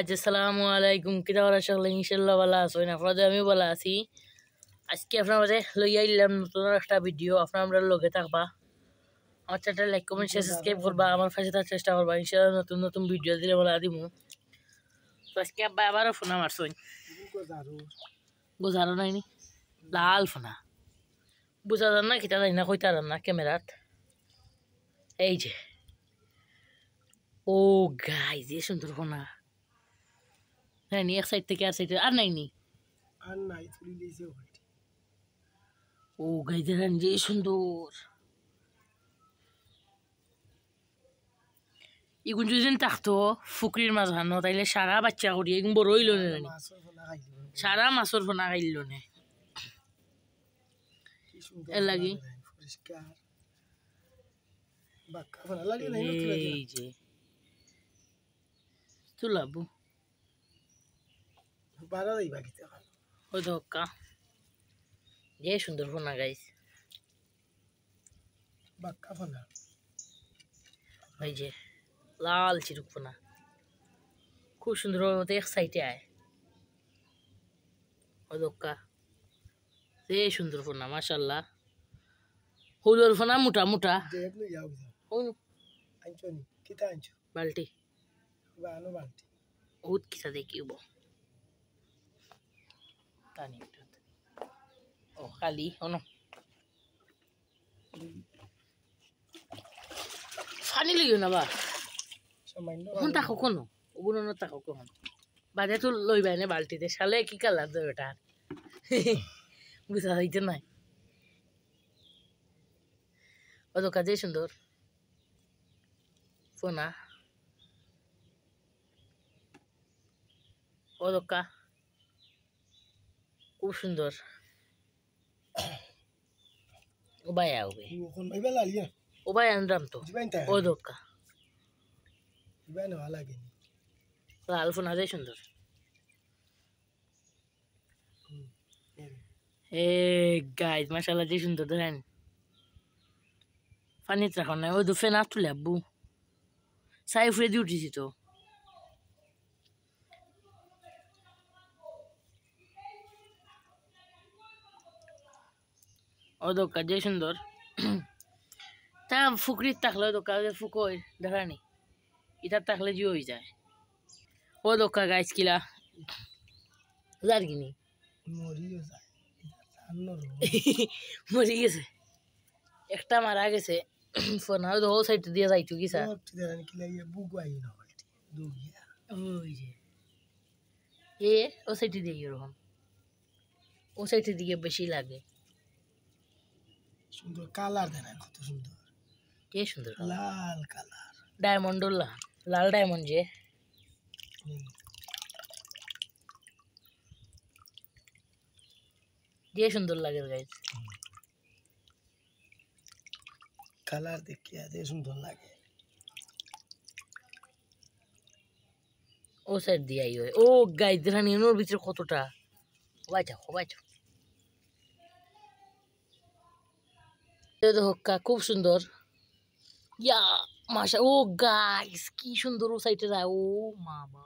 Guys আসসালামু আলাইকুম কিতা ওরা সকলে ইনশাল্লাহ ভালো আছো না আপনাদের আমি ভালো আছি। আজকে আপনার মাঝে লইয়া এলাম নতুন একটা ভিডিও, আপনার আমরা লগে থাকবা, আমার চ্যানেলটা লাইক কমেন্ট শেয়ার সাবস্ক্রাইব করবা, আমার পাশে থাকার চেষ্টা করবা। ইনশাল্লাহ নতুন নতুন ভিডিও দিলে বলা দিমু। তো আজকে আব্বা আবারও ফোনা মারছই, গোজারো নাইনি লাল ফোনা বুঝা যান না কিতা জানি না কইতা না ক্যামেরাত। এই যে ও গাইজ এ সুন্দর ফোনা নাইনি, এক সাইড থেকে আর সাইড আর নাইনি আর নাই তুলি দিয়েছে ওখানে। ও গাইজ যে সুন্দর ইগুন যদি থাকতো ফুকরির মাছ হানো তাইলে সারা বাচ্চা করি এগুন বড় হইল না, সারা মাছর ফোনা খাইল না। এর লাগি এই যে তুলাবো ওই ধক্কা যে সুন্দর ফোনা গাইস বাক্কা ফোনা, ওই যে লাল চিরুক ফোনা খুব সুন্দর মতো এক সাইডে আয় ওই ধক্কা যে সুন্দর ফোনা মাশাল্লাহ। হলুর ফোনা মোটা মোটা বাল্টি বহুত কিসা দেখিব টানি ও খালি অনো ফানি লিও না বা কোন তাকো কোনো ওগুলো না তাকো কোন বাদে তো লইবাই না বালতিতে শালে কি কালার দেবে ওটা বুঝা হইতে নাই। ও তো কাজে সুন্দর ফোনা ও দোকা খুব সুন্দর ও ভাই আউবে ও ভাই আনরাম তো ও দোকা লাল ফোনা যে সুন্দর এ গাইজ মাশাআল্লাহ যে সুন্দর দেখেন পানিতে রাখো না ওই দুফে না তুলে আব্বু সাই ফুলে দিয়ে উঠেছি তো ও দোকা যে সুন্দর তা ফুকরির থাকলে দোকা ফুকোই দেখানি ইটার থাকলে যে হয়ে যায় ও দোকা গাইজ কিলা যার কিনি মরি গেছে একটা মারা গেছে ফোনা ও সাইড দিয়ে যাইতো কি স্যার ওই যে এ ও সাইডে দিয়ে এরকম ও সাইডের দিকে বেশি লাগে সুন্দর কালার দেন কত সুন্দর, কে সুন্দর লাল কালার ডায়মন্ড লাল ডায়মন্ড যে যে সুন্দর লাগে গাইজ কালার দেখিয়া যে সুন্দর লাগে। ও সাইড দিয়ে আই ও গাইজ রানি ওর ভিতরে কতটা হবাইছো হক্কা খুব সুন্দর ইয়া মাশা ও গাইস কি সুন্দর ও সাইডে যায় ও মা মা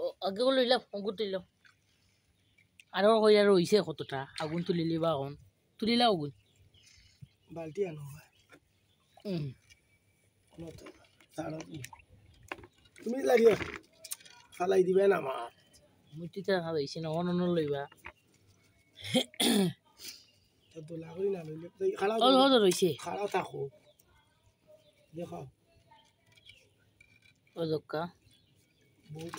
ও আগে লইলাম আগুন তুলিলাম আরো কইয়া রইছে কতটা আগুন তুলিলি বা এখন তুলিলা আগুন বালতি আনো তুমি লাগিয়ে ফালাই দিবে না মা মুটিটা হারাইছে না অন্য লইবা দোলা করি না লইলে খাড়া রইছে খাড়া থাকো দেখো ও দক্কা বহুত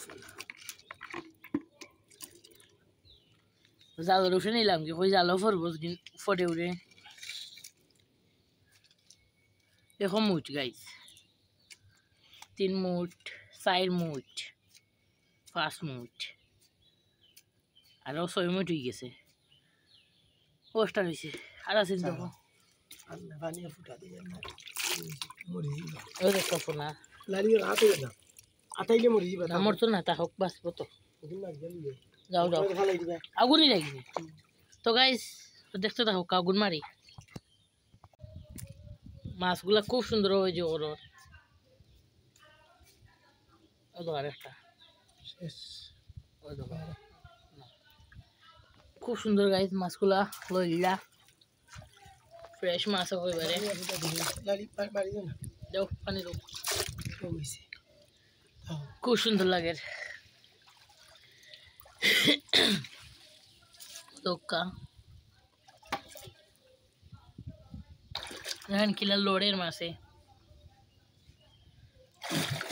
জালের উঠে নিলাম কি কই জালও ফরবো ফটে উঠে এখন মুঠ গাইজ 3 মুঠ 4 মুঠ 5 মুঠ আরো 6 মুঠ হয়ে গেছে ওস্টার হয়েছে আর আছে দেখো ফুটা দিয়ে ওই দেখো ফোনা লালিয়ে হাতে না আটাইলে মরি যাবে আমার তো না তা হোক বাস তো যাও আগুনই লাগবে তো গাইস দেখতে থাকো আগুন মারি মাছগুলা খুব সুন্দর হয়েছে ওর ও তো আরেকটা শেষ ওই দেখো খুব সুন্দর গাইজ মাছগুলা লইলা ফ্রেশ মাছ একেবারে লাড়ি বাড়ি দাও না দাও পানি দাও সব হয়েছে খুব সুন্দর লাগে দোকা দেখেন কিলা লোডের মাছে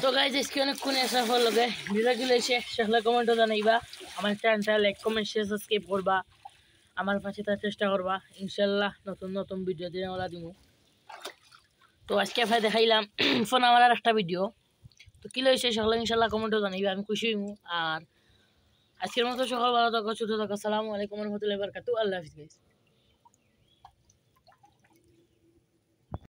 তো গাইজ আজকে অনেকক্ষণ আসার ফল লগে ভিডিও কি লইছে সেগুলো কমেন্টও জানাইবা আমার চ্যানেলটা লাইক কমেন্ট শেয়ার সাবস্ক্রাইব করবা আমার পাশে তার চেষ্টা করবা ইনশাল্লাহ নতুন নতুন ভিডিও দিয়ে আমরা দিব তো আজকে আপনার দেখাইলাম ফোন আমার আর একটা ভিডিও তো কি লইছে সেগুলো ইনশাল্লাহ কমেন্টও জানাইবা আমি খুশি হইমু আর আজকের মতো সকাল ভালো থাকো ছোটো থাকো আসসালামু আলাইকুম রহমতুল্লাহি ওয়া বারাকাতুহু আল্লাহ হাফিজ গাইজ